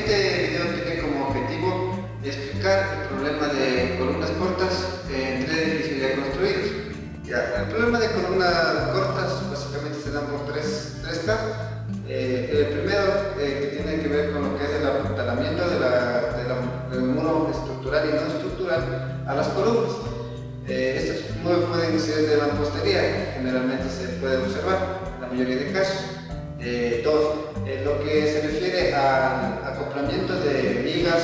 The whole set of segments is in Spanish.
este video tiene como objetivo explicar el problema de columnas cortas en 3 edificios ya construidos. El problema de columnas cortas básicamente se dan por tres casos. El primero, que tiene que ver con lo que es el apuntalamiento del muro estructural y no estructural a las columnas. Estos muros pueden ser de mampostería, generalmente se puede observar en la mayoría de casos. Dos, lo que se refiere al acoplamiento de vigas,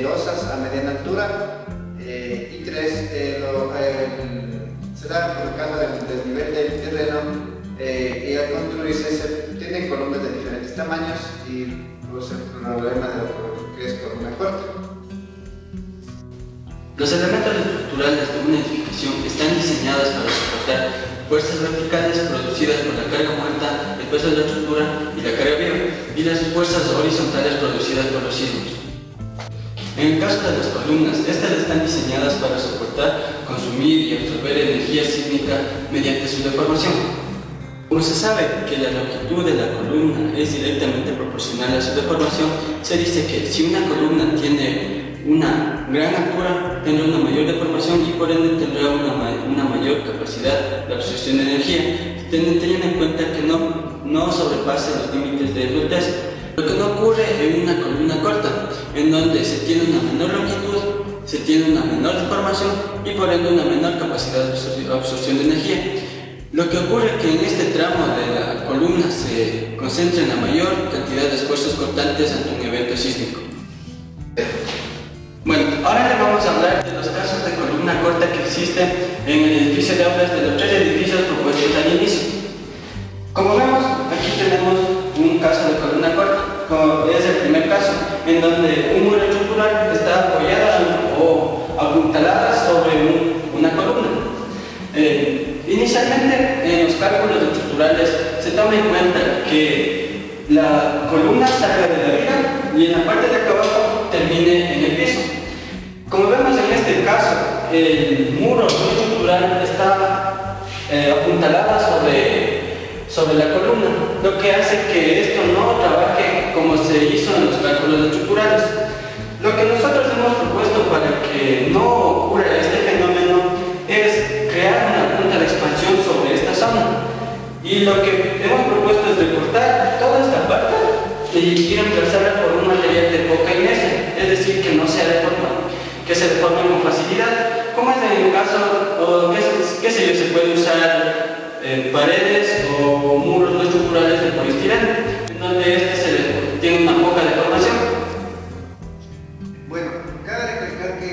losas a mediana altura. Y tres, se da por el caso del desnivel del terreno, y al construirse se tienen columnas de diferentes tamaños y produce el problema de lo que es columna corta. Los elementos estructurales de una edificación están diseñados para soportar fuerzas verticales producidas por la carga muerta, el peso de la estructura y la carga viva, y las fuerzas horizontales producidas por los sismos. En el caso de las columnas, estas están diseñadas para soportar, consumir y absorber energía sísmica mediante su deformación. Como se sabe que la longitud de la columna es directamente proporcional a su deformación, se dice que si una columna tiene una gran altura, tendrá una mayor deformación y por ende tendrá una mayor capacidad de absorción de energía, teniendo en cuenta que no sobrepase los límites de fluidez. Lo que no ocurre en una columna corta, en donde se tiene una menor longitud, se tiene una menor deformación y por ende una menor capacidad de absorción de energía. Lo que ocurre es que en este tramo de la columna se concentra la mayor cantidad de esfuerzos cortantes ante un evento sísmico. Bueno, ahora le vamos a hablar de los casos de columna corta que existen en el edificio de aulas de los 3 edificios propuestos al inicio. Como vemos, aquí tenemos un caso de columna corta, como es el primer caso, en donde un muro estructural está apoyada o apuntalada sobre una columna. Inicialmente, en los cálculos estructurales se toma en cuenta que la columna salga de la viga y en la parte de acá abajo termine en el piso. Como vemos en este caso, el muro estructural está apuntalada sobre la columna, lo que hace que esto no trabaje como se hizo en los cálculos estructurales. Lo que nosotros hemos propuesto para que no ocurra este fenómeno es crear una punta de expansión sobre esta zona, y lo que hemos propuesto es recortar toda esta parte y reemplazarla por un material de poca inercia, es decir, que no sea deformado, que se deforme con facilidad, como es en el caso, o qué sé yo, se puede usar paredes o muros no estructurales de poliestireno, en donde tiene una poca deformación. Bueno, cabe recalcar que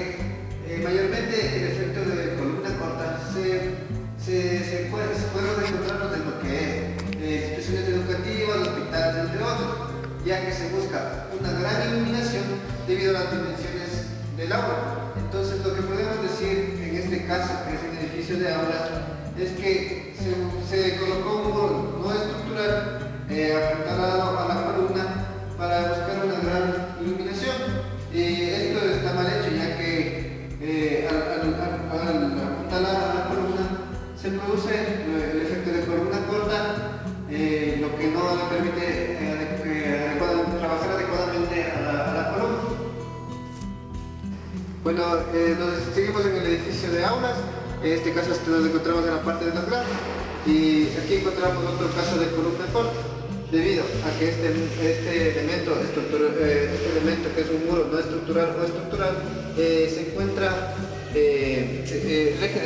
mayormente el efecto de columna corta se puede encontrarlo en lo que es instituciones educativas, hospitales, entre otros, ya que se busca una gran iluminación debido a las dimensiones del aula. Entonces, lo que podemos decir en este caso, que es un edificio de aulas, es que se colocó un muro no estructural apuntalado a la columna para buscar una gran iluminación. Esto está mal hecho, ya que al apuntalar a la columna se produce el efecto de columna corta, lo que no le permite trabajar adecuadamente a la columna. Bueno, seguimos en el edificio de aulas. En este caso nos encontramos en la parte de las gradas y aquí encontramos otro caso de columna corta, debido a que este elemento que es un muro no estructural o estructural se encuentra, el eje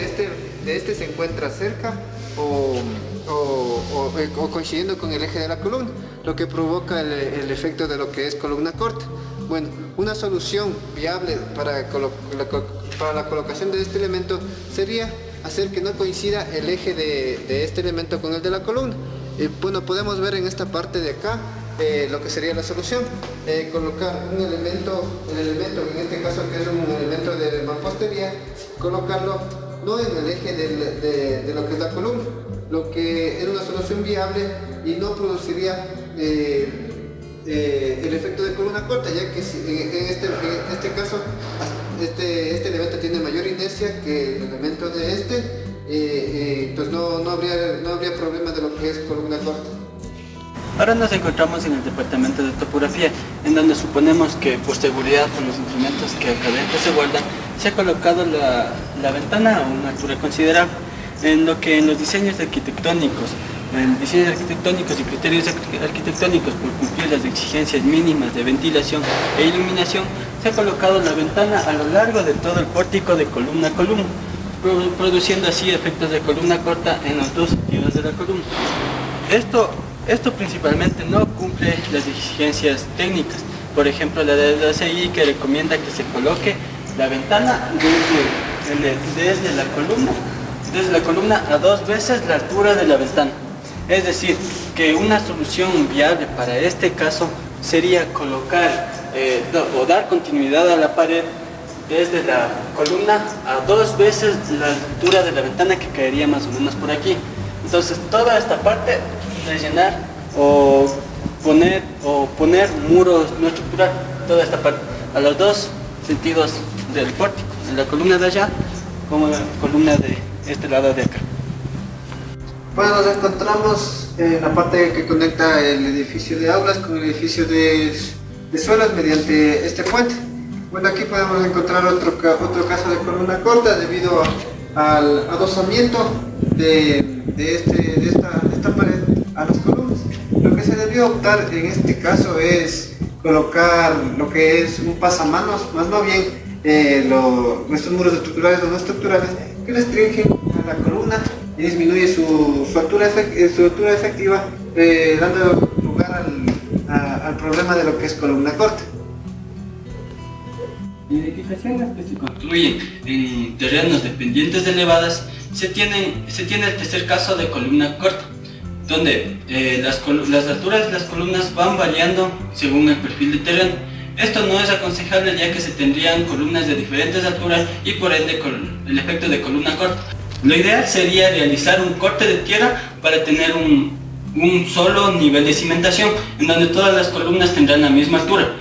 de este se encuentra cerca o coincidiendo con el eje de la columna, lo que provoca el efecto de lo que es columna corta. Bueno, una solución viable para la colocación de este elemento sería hacer que no coincida el eje de este elemento con el de la columna. Bueno, podemos ver en esta parte de acá lo que sería la solución, colocar el elemento, en este caso que es un elemento de mampostería, colocarlo no en el eje de lo que es la columna, lo que es una solución viable y no produciría el efecto de columna corta, ya que en este caso este elemento tiene mayor inercia que el elemento de entonces no habría problema de lo que es columna corta. Ahora nos encontramos en el departamento de topografía, en donde suponemos que por seguridad por los instrumentos que acá dentro se guardan, se ha colocado la ventana a una altura considerable, en lo que en los diseños arquitectónicos, y criterios arquitectónicos por cumplir las exigencias mínimas de ventilación e iluminación, se ha colocado la ventana a lo largo de todo el pórtico de columna a columna, produciendo así efectos de columna corta en los dos sentidos de la columna. Esto principalmente no cumple las exigencias técnicas, por ejemplo la de la CI, que recomienda que se coloque la ventana desde la columna a 2 veces la altura de la ventana. Es decir, que una solución viable para este caso sería colocar o dar continuidad a la pared desde la columna a 2 veces la altura de la ventana, que caería más o menos por aquí. Entonces toda esta parte rellenar o poner muros no estructural, toda esta parte a los dos sentidos del pórtico, en la columna de allá como en la columna de este lado de acá. Bueno, nos encontramos en la parte que conecta el edificio de aulas con el edificio de suelos mediante este puente. Bueno, aquí podemos encontrar otro caso de columna corta debido al adosamiento de esta pared a las columnas. Lo que se debió optar en este caso es colocar lo que es un pasamanos, más no bien nuestros muros estructurales o no estructurales, que restringen a la columna y disminuye su altura efectiva, dando lugar al problema de lo que es columna corta. En edificaciones que se construyen en terrenos de pendientes elevadas, se tiene el tercer caso de columna corta, donde las alturas de las columnas van variando según el perfil de terreno. Esto no es aconsejable, ya que se tendrían columnas de diferentes alturas y por ende el efecto de columna corta. Lo ideal sería realizar un corte de tierra para tener un solo nivel de cimentación, en donde todas las columnas tendrán la misma altura.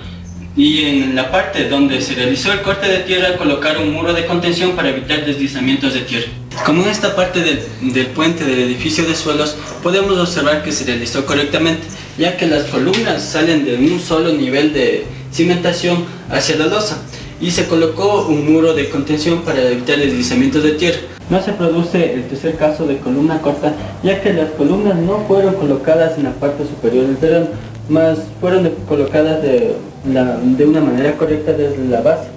Y en la parte donde se realizó el corte de tierra, colocar un muro de contención para evitar deslizamientos de tierra. Como en esta parte del puente del edificio de suelos, podemos observar que se realizó correctamente, ya que las columnas salen de un solo nivel de cimentación hacia la losa, y se colocó un muro de contención para evitar deslizamientos de tierra. No se produce el tercer caso de columna corta, ya que las columnas no fueron colocadas en la parte superior del terreno, más fueron colocadas de una manera correcta desde la base.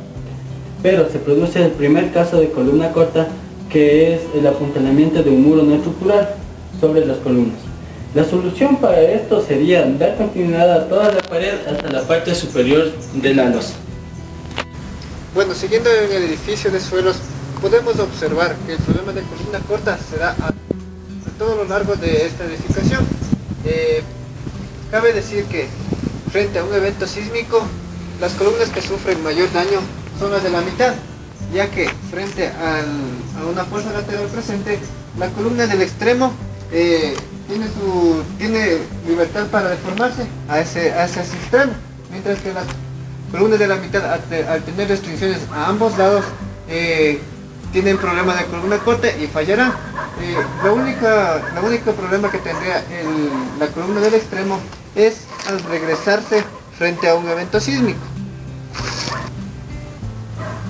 Pero se produce el primer caso de columna corta, que es el apuntalamiento de un muro no estructural sobre las columnas. La solución para esto sería dar continuidad a toda la pared hasta la parte superior de la losa. Bueno, siguiendo en el edificio de suelos, podemos observar que el problema de columna corta se da a todo lo largo de esta edificación. Cabe decir que frente a un evento sísmico, las columnas que sufren mayor daño son las de la mitad, ya que frente a una fuerza lateral presente, la columna del extremo tiene libertad para deformarse hacia ese extremo, mientras que las columnas de la mitad, al tener restricciones a ambos lados, tienen problemas de columna corta y fallarán. El único problema que tendría la columna del extremo es al regresarse frente a un evento sísmico.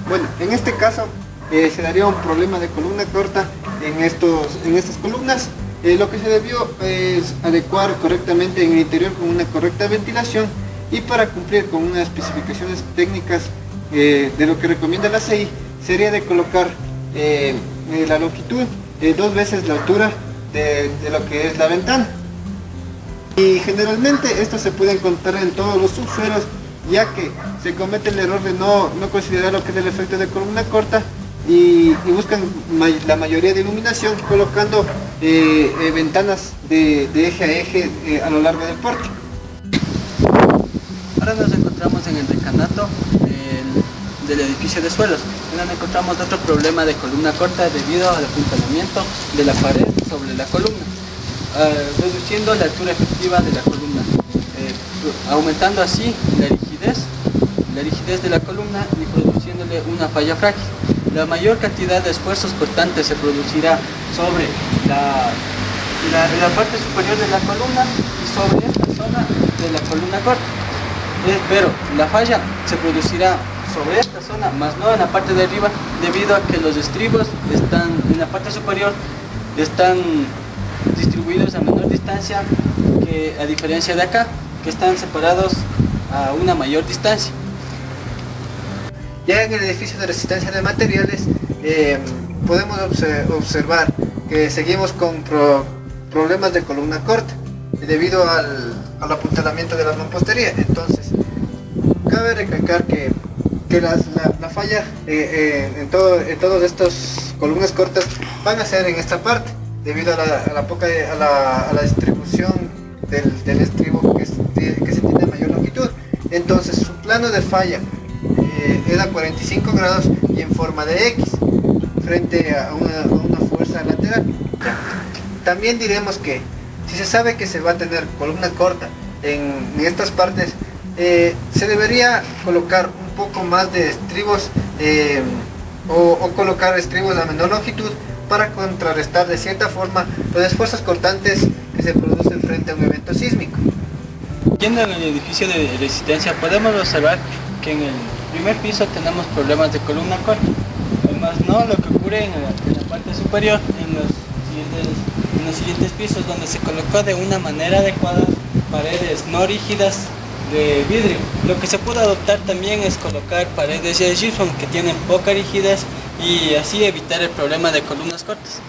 Bueno, en este caso se daría un problema de columna corta en estas columnas. Lo que se debió es adecuar correctamente en el interior con una correcta ventilación, y para cumplir con unas especificaciones técnicas de lo que recomienda la CI, sería de colocar la longitud 2 veces la altura de lo que es la ventana. Y generalmente esto se puede encontrar en todos los subsuelos, ya que se comete el error de no considerar lo que es el efecto de columna corta y buscan la mayoría de iluminación colocando ventanas de eje a eje a lo largo del pórtico. Ahora nos encontramos en el decanato del edificio de suelos, en donde encontramos otro problema de columna corta debido al apuntalamiento de la pared sobre la columna, reduciendo la altura efectiva de la columna, aumentando así la rigidez de la columna y produciéndole una falla frágil. La mayor cantidad de esfuerzos cortantes se producirá sobre la parte superior de la columna y sobre esta zona zona de la columna corta. Pero la falla se producirá sobre esta zona, más no en la parte de arriba, debido a que los estribos están en la parte superior, están distribuidos a menor distancia que a diferencia de acá, que están separados a una mayor distancia. Ya en el edificio de resistencia de materiales podemos observar que seguimos con problemas de columna corta debido al apuntalamiento de la mampostería. Entonces, cabe recalcar que la falla en todas estas columnas cortas van a ser en esta parte, debido a la distribución del estribo que se tiene a mayor longitud. Entonces, su plano de falla es a 45 grados y en forma de X frente a una fuerza lateral. También diremos que si se sabe que se va a tener columna corta en estas partes, se debería colocar un poco más de estribos o colocar estribos a menor longitud para contrarrestar de cierta forma los esfuerzos cortantes que se producen frente a un evento sísmico. Yendo en el edificio de resistencia, podemos observar que en el primer piso tenemos problemas de columna corta, además no lo que ocurre en la parte superior, en los siguientes pisos, donde se colocó de una manera adecuada paredes no rígidas de vidrio. Lo que se puede adoptar también es colocar paredes de gypsum que tienen poca rigidez y así evitar el problema de columnas cortas.